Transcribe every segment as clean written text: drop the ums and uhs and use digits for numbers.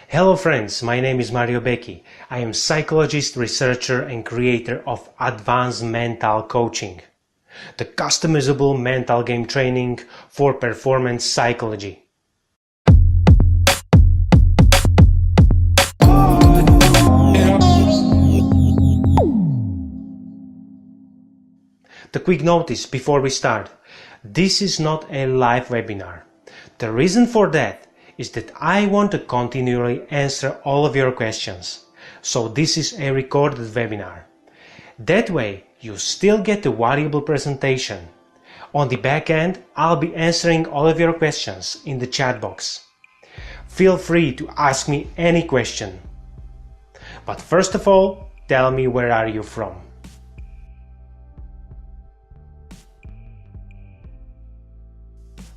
Hello friends, my name is MARIOBEKY. I am psychologist, researcher and creator of Advanced Mental Coaching, the customizable mental game training for performance psychology. The quick notice before we start. This is not a live webinar. The reason for that is that I want to continually answer all of your questions. So this is a recorded webinar. That way you still get a valuable presentation. On the back end, I'll be answering all of your questions in the chat box. Feel free to ask me any question. But first of all, tell me, where are you from?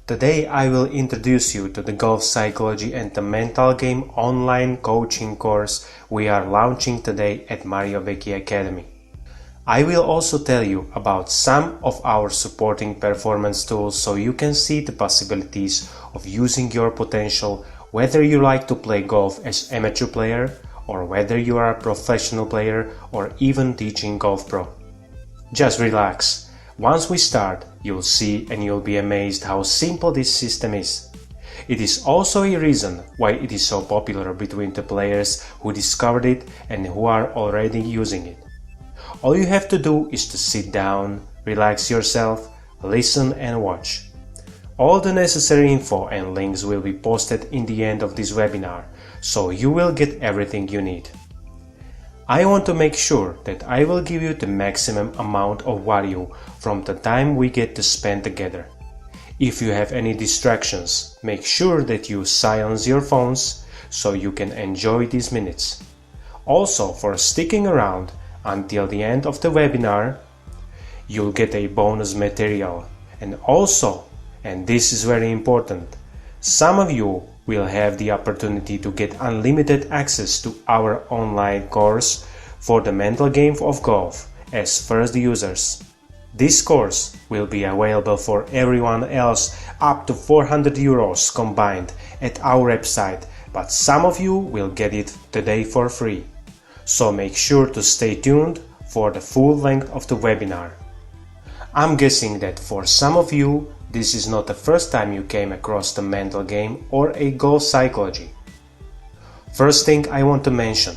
Today I will introduce you to the golf psychology and the mental game online coaching course we are launching today at MARIOBEKY Academy. I will also tell you about some of our supporting performance tools so you can see the possibilities of using your potential, whether you like to play golf as amateur player or whether you are a professional player or even teaching golf pro. Just relax. Once we start, you'll see and you'll be amazed how simple this system is. It is also a reason why it is so popular between the players who discovered it and who are already using it. All you have to do is to sit down, relax yourself, listen and watch. All the necessary info and links will be posted in the end of this webinar, so you will get everything you need. I want to make sure that I will give you the maximum amount of value from the time we get to spend together. If you have any distractions, make sure that you silence your phones so you can enjoy these minutes. Also, for sticking around until the end of the webinar, you'll get a bonus material. And also, and this is very important, some of you will have the opportunity to get unlimited access to our online course for the mental game of golf as first users. This course will be available for everyone else up to 400 euros combined at our website, but some of you will get it today for free. So make sure to stay tuned for the full length of the webinar. I'm guessing that for some of you, this is not the first time you came across the mental game or a golf psychology. First thing I want to mention,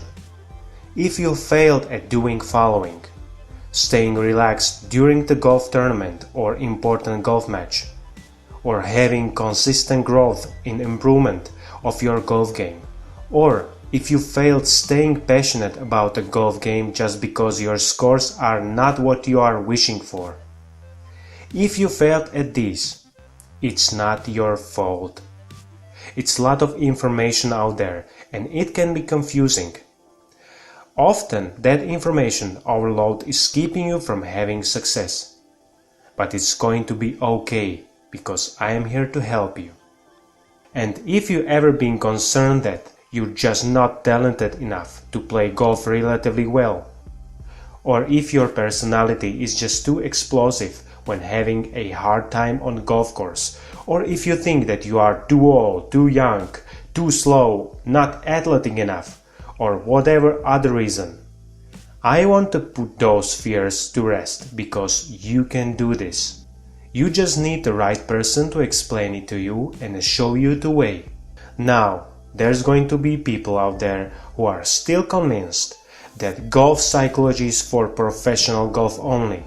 if you failed at doing following: staying relaxed during the golf tournament or important golf match, or having consistent growth in improvement of your golf game, or if you failed staying passionate about the golf game just because your scores are not what you are wishing for. If you failed at this, it's not your fault. It's a lot of information out there and it can be confusing. Often that information overload is keeping you from having success. But it's going to be okay because I am here to help you. And if you ever been concerned that you're just not talented enough to play golf relatively well, or if your personality is just too explosive when having a hard time on golf course, or if you think that you are too old, too young, too slow, not athletic enough, or whatever other reason, I want to put those fears to rest because you can do this. You just need the right person to explain it to you and show you the way. Now, there's going to be people out there who are still convinced that golf psychology is for professional golf only,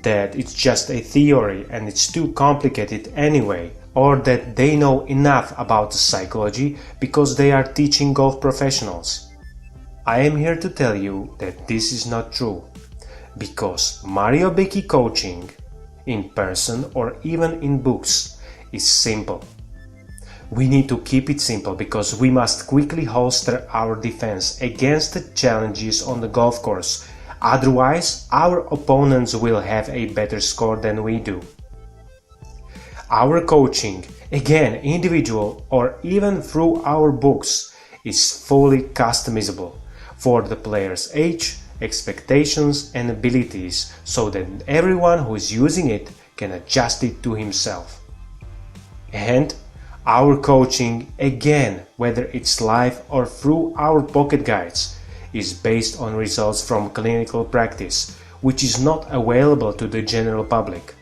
that it's just a theory and it's too complicated anyway, or that they know enough about the psychology because they are teaching golf professionals. I am here to tell you that this is not true, because MARIOBEKY coaching, in person or even in books, is simple. We need to keep it simple because we must quickly holster our defense against the challenges on the golf course. Otherwise, our opponents will have a better score than we do. Our coaching, again individual or even through our books, is fully customizable for the player's age, expectations and abilities so that everyone who is using it can adjust it to himself. And Our coaching, again, whether it's live or through our pocket guides, is based on results from clinical practice, which is not available to the general public.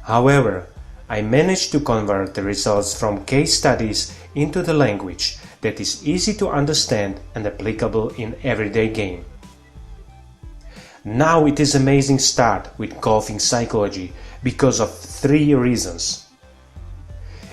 However, I managed to convert the results from case studies into the language that is easy to understand and applicable in everyday game. Now it is amazing start with golfing psychology because of 3 reasons.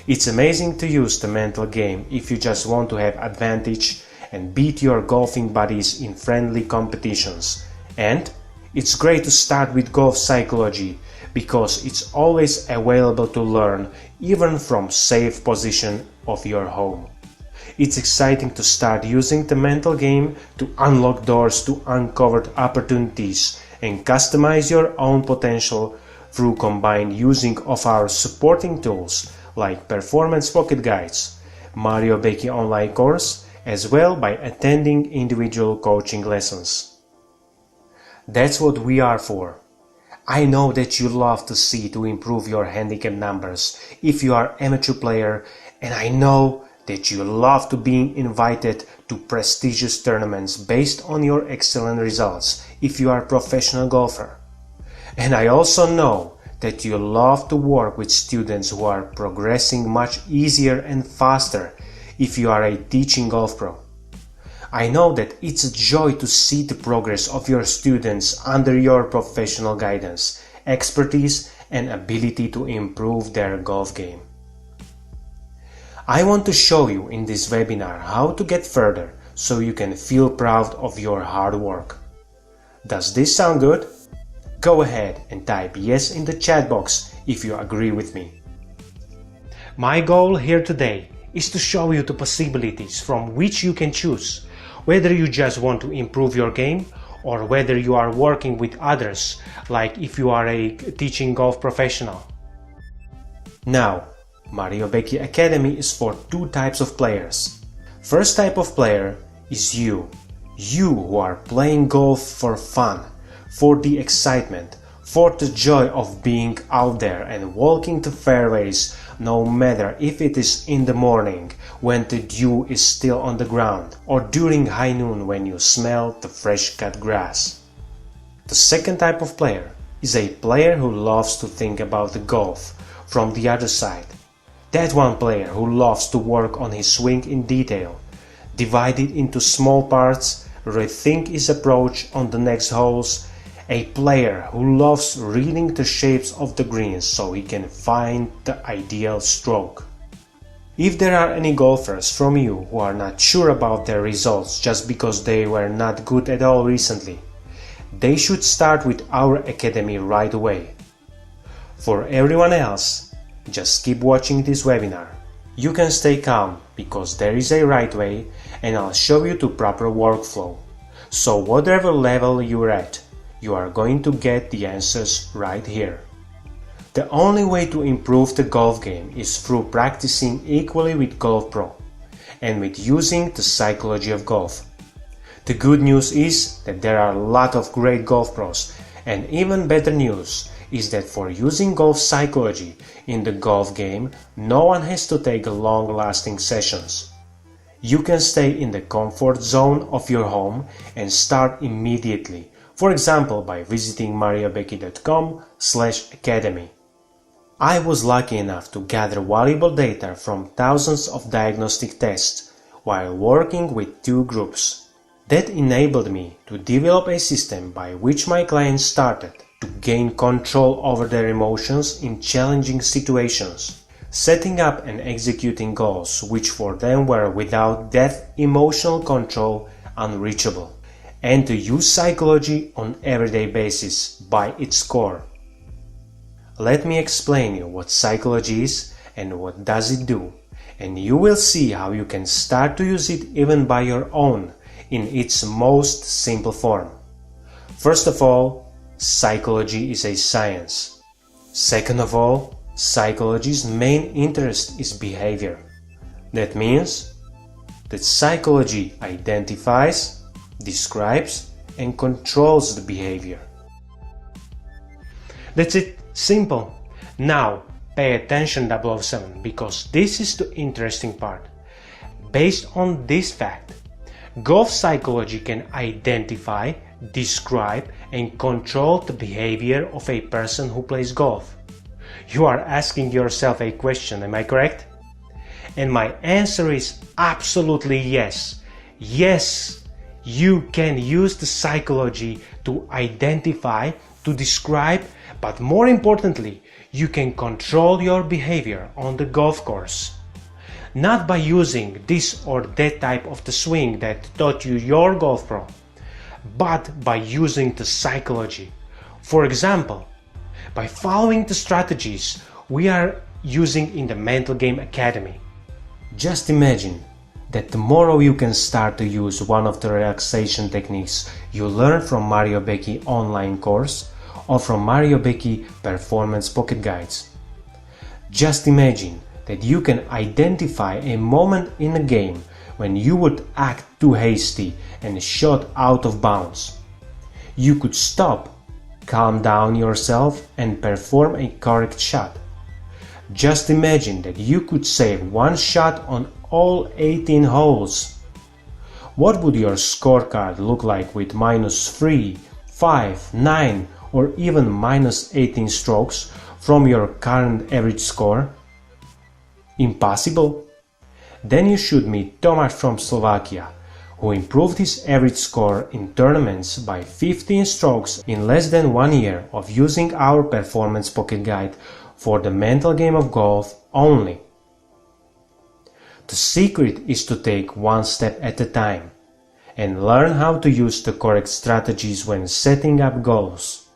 It's amazing to use the mental game if you just want to have advantage and beat your golfing buddies in friendly competitions. And it's great to start with golf psychology because it's always available to learn even from safe position of your home. It's exciting to start using the mental game to unlock doors to uncovered opportunities and customize your own potential through combined using of our supporting tools like performance pocket guides, MARIOBEKY online course, as well by attending individual coaching lessons. That's what we are for. I know that you love to see to improve your handicap numbers if you are amateur player, and I know that you love to be invited to prestigious tournaments based on your excellent results if you are a professional golfer. And I also know that you love to work with students who are progressing much easier and faster if you are a teaching golf pro. I know that it's a joy to see the progress of your students under your professional guidance, expertise, and ability to improve their golf game. I want to show you in this webinar how to get further so you can feel proud of your hard work. Does this sound good? Go ahead and type yes in the chat box if you agree with me. My goal here today is to show you the possibilities from which you can choose, whether you just want to improve your game or whether you are working with others, like if you are a teaching golf professional. Now, MARIOBEKY Academy is for 2 types of players. First type of player is you who are playing golf for fun, for the excitement, for the joy of being out there and walking the fairways, no matter if it is in the morning when the dew is still on the ground or during high noon when you smell the fresh cut grass. The second type of player is a player who loves to think about the golf from the other side. That one player who loves to work on his swing in detail, divide it into small parts, rethink his approach on the next holes. A player who loves reading the shapes of the greens so he can find the ideal stroke. If there are any golfers from you who are not sure about their results just because they were not good at all recently, they should start with our academy right away. For everyone else, just keep watching this webinar. You can stay calm because there is a right way and I'll show you the proper workflow. So whatever level you're at, you are going to get the answers right here. The only way to improve the golf game is through practicing equally with Golf Pro and with using the psychology of golf. The good news is that there are a lot of great golf pros, and even better news is that for using golf psychology in the golf game, no one has to take long-lasting sessions. You can stay in the comfort zone of your home and start immediately. For example, by visiting mariobeky.com/academy. I was lucky enough to gather valuable data from thousands of diagnostic tests while working with 2 groups. That enabled me to develop a system by which my clients started to gain control over their emotions in challenging situations, setting up and executing goals which for them were without that emotional control unreachable, and to use psychology on everyday basis by its core. Let me explain you what psychology is and what does it do, and you will see how you can start to use it even by your own in its most simple form. First of all, psychology is a science. Second of all, psychology's main interest is behavior. That means that psychology identifies, describes, and controls the behavior. That's it, simple. Now, pay attention 007, because this is the interesting part. Based on this fact, golf psychology can identify, describe and control the behavior of a person who plays golf. You are asking yourself a question, am I correct? And my answer is absolutely yes. Yes, you can use the psychology to identify, to describe, but more importantly, you can control your behavior on the golf course. Not by using this or that type of the swing that taught you your golf pro, but by using the psychology. For example, by following the strategies we are using in the Mental Game Academy. Just imagine that tomorrow you can start to use one of the relaxation techniques you learned from MARIOBEKY online course or from MARIOBEKY Performance Pocket Guides. Just imagine that you can identify a moment in a game when you would act too hasty and shot out of bounds. You could stop, calm down yourself and perform a correct shot. Just imagine that you could save one shot on all 18 holes. What would your scorecard look like with -3, 5, 9 or even -18 strokes from your current average score? Impossible? Then you should meet Tomáš from Slovakia, who improved his average score in tournaments by 15 strokes in less than 1 year of using our Performance Pocket Guide for the mental game of golf only. The secret is to take one step at a time and learn how to use the correct strategies when setting up goals.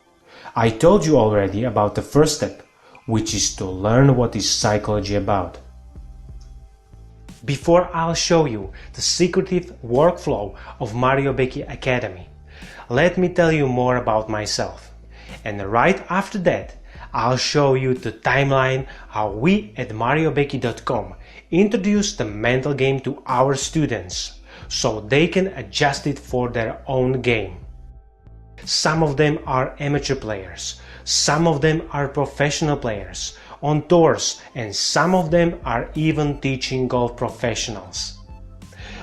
I told you already about the first step, which is to learn what is psychology about. Before I'll show you the secretive workflow of MARIOBEKY Academy, let me tell you more about myself. And right after that, I'll show you the timeline how we at MARIOBEKY.com introduce the mental game to our students so they can adjust it for their own game. Some of them are amateur players, some of them are professional players on tours, and some of them are even teaching golf professionals.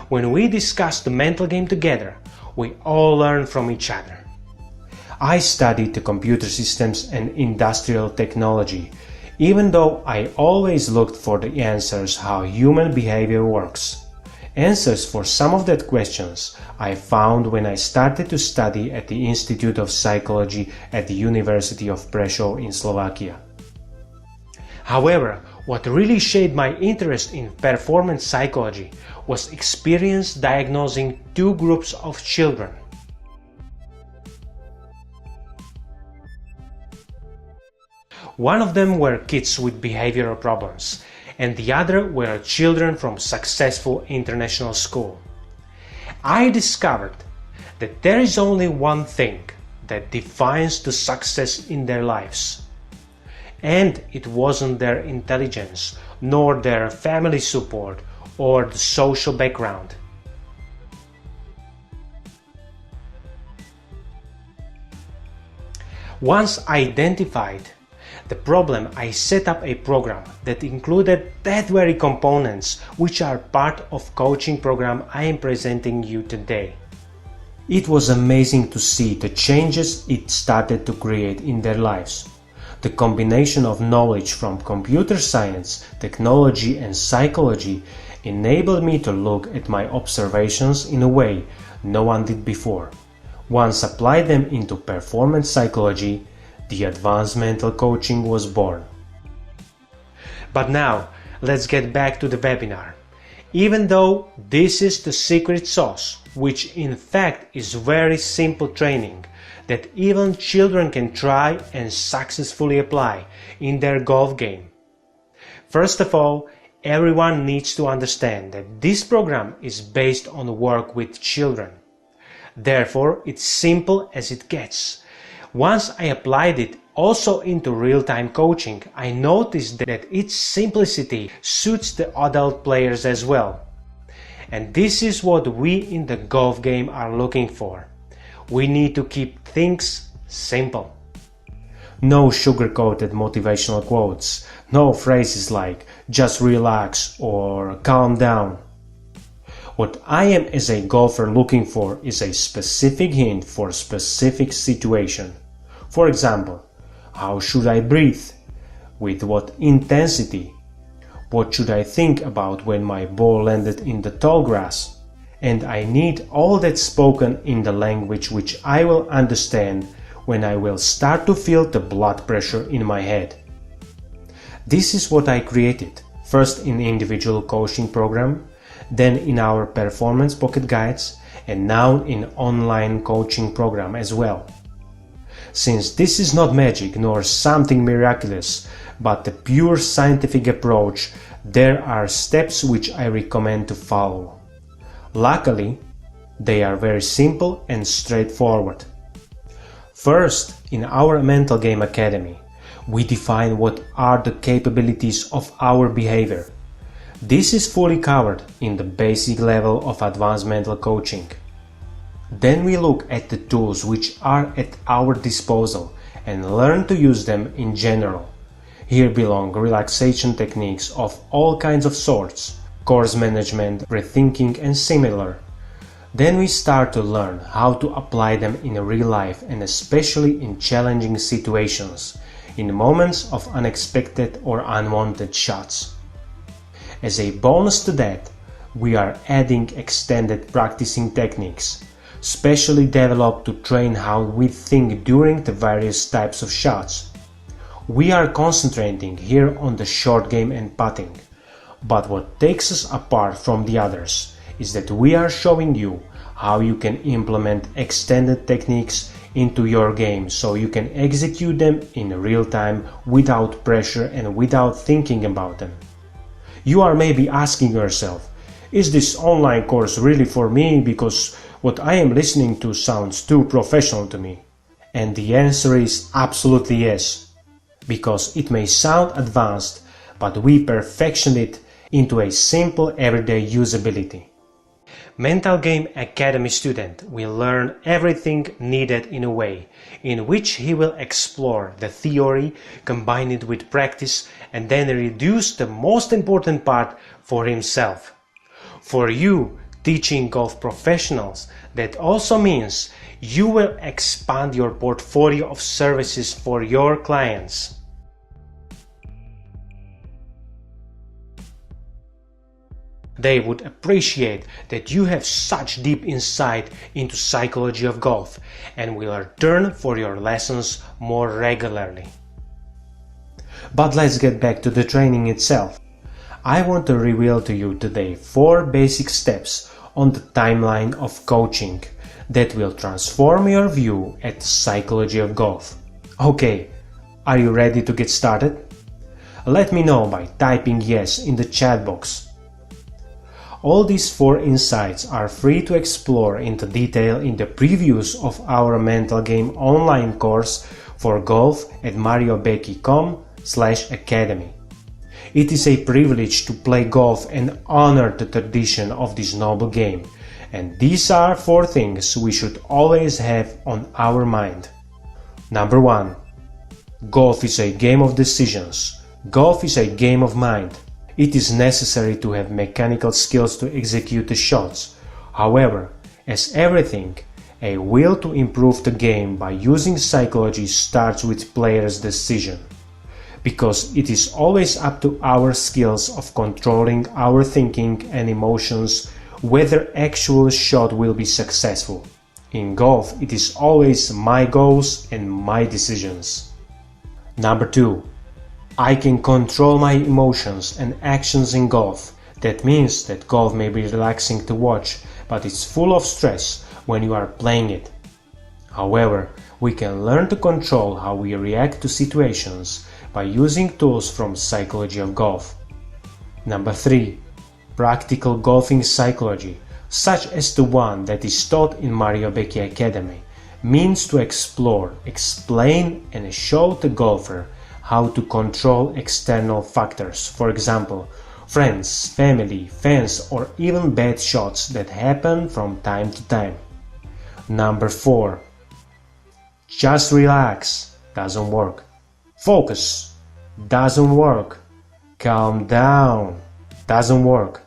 When we discuss the mental game together, we all learn from each other. I studied the computer systems and industrial technology, even though I always looked for the answers how human behavior works. Answers for some of that questions I found when I started to study at the Institute of Psychology at the University of Prešov in Slovakia. However, what really shaped my interest in performance psychology was experience diagnosing two groups of children. One of them were kids with behavioral problems, and the other were children from successful international school. I discovered that there is only one thing that defines the success in their lives. And it wasn't their intelligence, nor their family support, or the social background. Once identified the problem, I set up a program that included that very components which are part of coaching program I am presenting you today. It was amazing to see the changes it started to create in their lives. The combination of knowledge from computer science, technology and psychology enabled me to look at my observations in a way no one did before. Once applied them into performance psychology, the advanced mental coaching was born. But now, let's get back to the webinar. Even though this is the secret sauce, which in fact is very simple training that even children can try and successfully apply in their golf game. First of all, everyone needs to understand that this program is based on work with children. Therefore, it's simple as it gets. Once I applied it also into real-time coaching, I noticed that its simplicity suits the adult players as well. And this is what we in the golf game are looking for. We need to keep things simple. No sugar-coated motivational quotes, no phrases like "just relax" or "calm down." What I am as a golfer looking for is a specific hint for a specific situation. For example, how should I breathe? With what intensity? What should I think about when my ball landed in the tall grass? And I need all that spoken in the language which I will understand when I will start to feel the blood pressure in my head. This is what I created, first in individual coaching program, then in our performance pocket guides, and now in online coaching program as well. Since this is not magic nor something miraculous, but a pure scientific approach, there are steps which I recommend to follow. Luckily, they are very simple and straightforward. First, in our Mental Game Academy, we define what are the capabilities of our behavior. This is fully covered in the basic level of advanced mental coaching. Then we look at the tools which are at our disposal and learn to use them in general. Here belong relaxation techniques of all kinds of sorts, course management, rethinking and similar. Then we start to learn how to apply them in real life and especially in challenging situations, in moments of unexpected or unwanted shots. As a bonus to that, we are adding extended practicing techniques, specially developed to train how we think during the various types of shots. We are concentrating here on the short game and putting, but what takes us apart from the others is that we are showing you how you can implement extended techniques into your game so you can execute them in real time without pressure and without thinking about them. You are maybe asking yourself, is this online course really for me because what I am listening to sounds too professional to me? And the answer is absolutely yes, because it may sound advanced, but we perfection it into a simple everyday usability. Mental Game Academy student will learn everything needed in a way in which he will explore the theory, combine it with practice, and then reduce the most important part for himself. For you, teaching golf professionals, that also means you will expand your portfolio of services for your clients. They would appreciate that you have such deep insight into psychology of golf and will return for your lessons more regularly. But let's get back to the training itself. I want to reveal to you today 4 basic steps on the timeline of coaching that will transform your view at the psychology of golf. Okay, are you ready to get started? Let me know by typing yes in the chat box. All these 4 insights are free to explore into detail in the previews of our Mental Game online course for golf at MARIOBEKY.com/academy. It is a privilege to play golf and honor the tradition of this noble game, and these are 4 things we should always have on our mind. Number 1. Golf is a game of decisions. Golf is a game of mind. It is necessary to have mechanical skills to execute the shots. However, as everything, a will to improve the game by using psychology starts with player's decision. Because it is always up to our skills of controlling our thinking and emotions whether actual shot will be successful. In golf, it is always my goals and my decisions. Number 2. I can control my emotions and actions in golf. That means that golf may be relaxing to watch, but it's full of stress when you are playing it. However, we can learn to control how we react to situations by using tools from psychology of golf. Number 3. Practical golfing psychology, such as the one that is taught in MARIOBEKY Academy, means to explore, explain and show the golfer how to control external factors, for example, friends, family, fans or even bad shots that happen from time to time. Number 4. Just relax doesn't work. Focus. Doesn't work. Calm down. Doesn't work.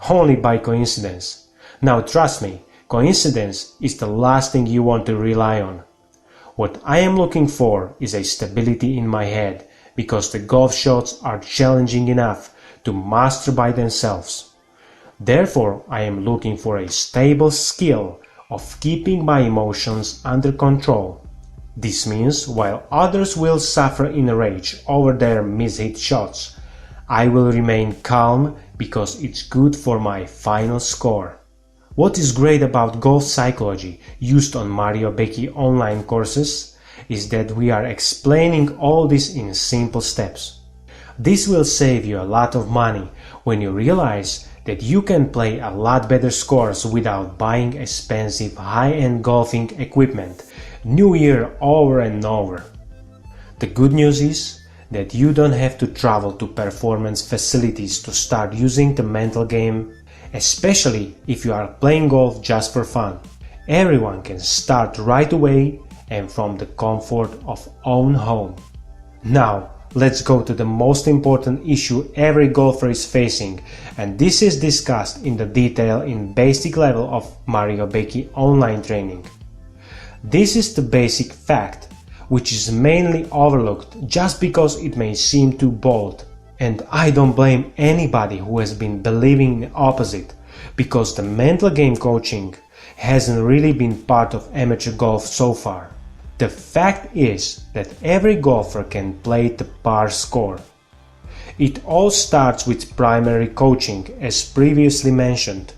Only by coincidence. Now trust me, coincidence is the last thing you want to rely on. What I am looking for is a stability in my head, because the golf shots are challenging enough to master by themselves. Therefore, I am looking for a stable skill of keeping my emotions under control. This means while others will suffer in rage over their mishit shots, I will remain calm because it's good for my final score. What is great about golf psychology used on MARIOBEKY online courses is that we are explaining all this in simple steps. This will save you a lot of money when you realize that you can play a lot better scores without buying expensive high-end golfing equipment new year over and over. The good news is that you don't have to travel to performance facilities to start using the mental game, especially if you are playing golf just for fun. Everyone can start right away and from the comfort of own home. Now, let's go to the most important issue every golfer is facing, and this is discussed in the detail in basic level of MARIOBEKY online training. This is the basic fact, which is mainly overlooked just because it may seem too bold. And I don't blame anybody who has been believing the opposite, because the mental game coaching hasn't really been part of amateur golf so far. The fact is that every golfer can play the par score. It all starts with primary coaching, as previously mentioned.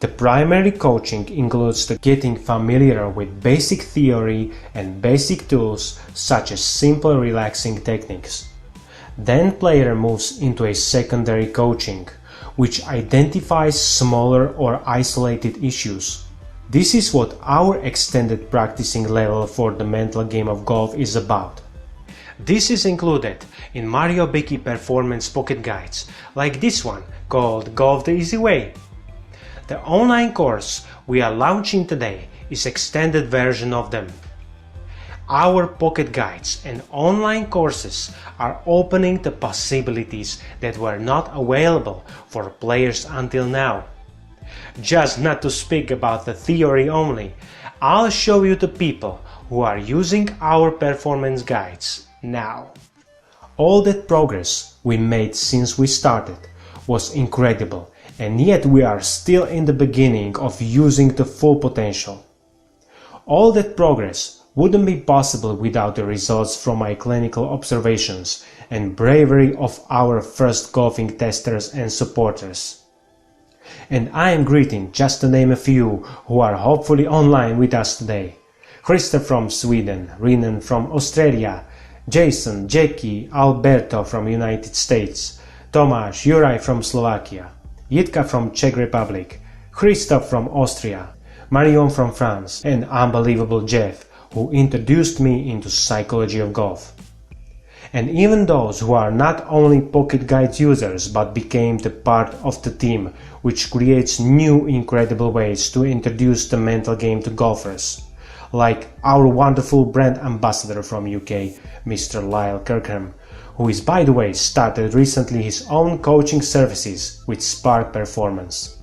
The primary coaching includes the getting familiar with basic theory and basic tools such as simple relaxing techniques. Then player moves into a secondary coaching, which identifies smaller or isolated issues. This is what our extended practicing level for the mental game of golf is about. This is included in MARIOBEKY performance pocket guides, like this one called Golf the Easy Way. The online course we are launching today is extended version of them. Our pocket guides and online courses are opening the possibilities that were not available for players until now. Just not to speak about the theory only, I'll show you the people who are using our performance guides now. All that progress we made since we started was incredible, and yet we are still in the beginning of using the full potential. All that progress wouldn't be possible without the results from my clinical observations and bravery of our first golfing testers and supporters. And I am greeting, just to name a few, who are hopefully online with us today. Krista from Sweden, Rinan from Australia, Jason, Jackie, Alberto from United States, Tomáš, Juraj from Slovakia, Jitka from Czech Republic, Christoph from Austria, Marion from France, and unbelievable Jeff, who introduced me into psychology of golf. And even those who are not only pocket guide users but became the part of the team, which creates new incredible ways to introduce the mental game to golfers, like our wonderful brand ambassador from UK, Mr. Lyle Kirkham, who is, by the way, started recently his own coaching services with Spark Performance.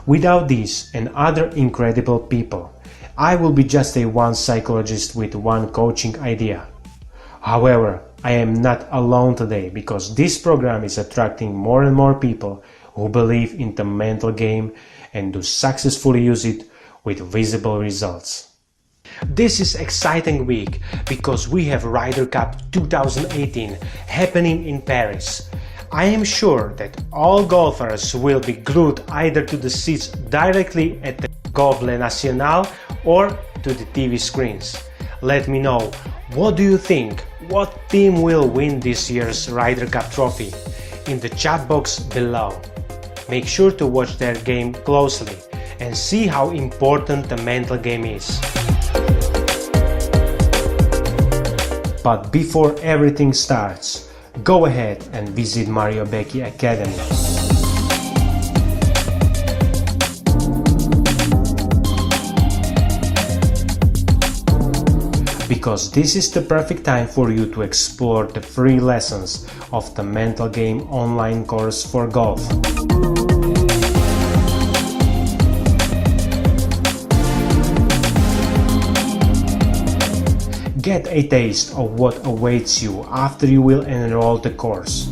Without these and other incredible people, I will be just a one psychologist with one coaching idea. However, I am not alone today, because this program is attracting more and more people who believe in the mental game and do successfully use it with visible results. This is exciting week because we have Ryder Cup 2018 happening in Paris. I am sure that all golfers will be glued either to the seats directly at the Golf Le National or to the TV screens. Let me know, what do you think? What team will win this year's Ryder Cup trophy? In the chat box below. Make sure to watch their game closely and see how important the mental game is. But before everything starts, go ahead and visit MARIOBEKY Academy. because this is the perfect time for you to explore the free lessons of the Mental Game online course for golf. Get a taste of what awaits you after you will enroll the course.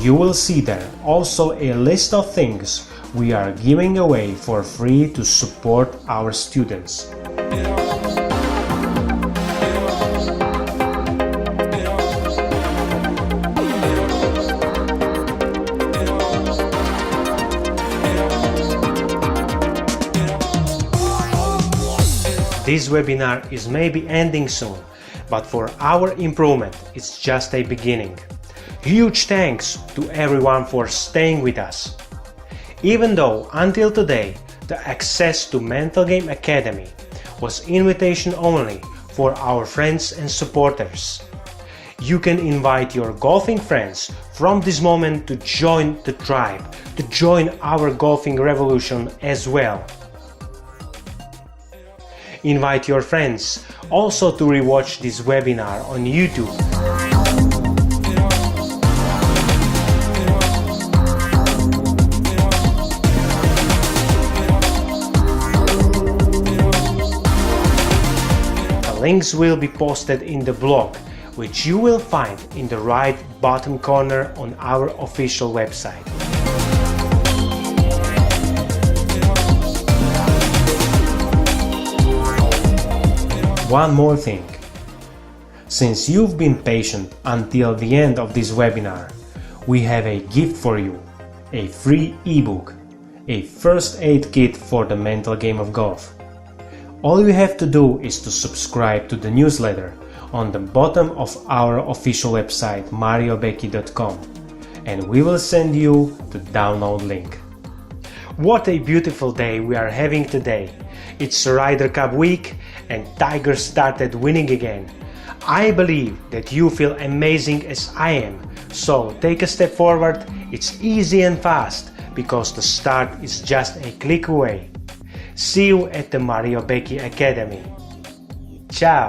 You will see there also a list of things we are giving away for free to support our students. This webinar is maybe ending soon, but for our improvement, it's just a beginning. Huge thanks to everyone for staying with us. Even though until today the access to Mental Game Academy was invitation only for our friends and supporters, you can invite your golfing friends from this moment to join the tribe, to join our golfing revolution as well. Invite your friends also to rewatch this webinar on YouTube. The links will be posted in the blog, which you will find in the right bottom corner on our official website. One more thing. Since you've been patient until the end of this webinar, we have a gift for you, a free ebook, a first aid kit for the mental game of golf. All you have to do is to subscribe to the newsletter on the bottom of our official website MARIOBEKY.com, and we will send you the download link. What a beautiful day we are having today. It's Ryder Cup week and Tigers started winning again. I believe that you feel amazing as I am, so take a step forward. It's easy and fast because the start is just a click away. See you at the MARIOBEKY Academy. Ciao!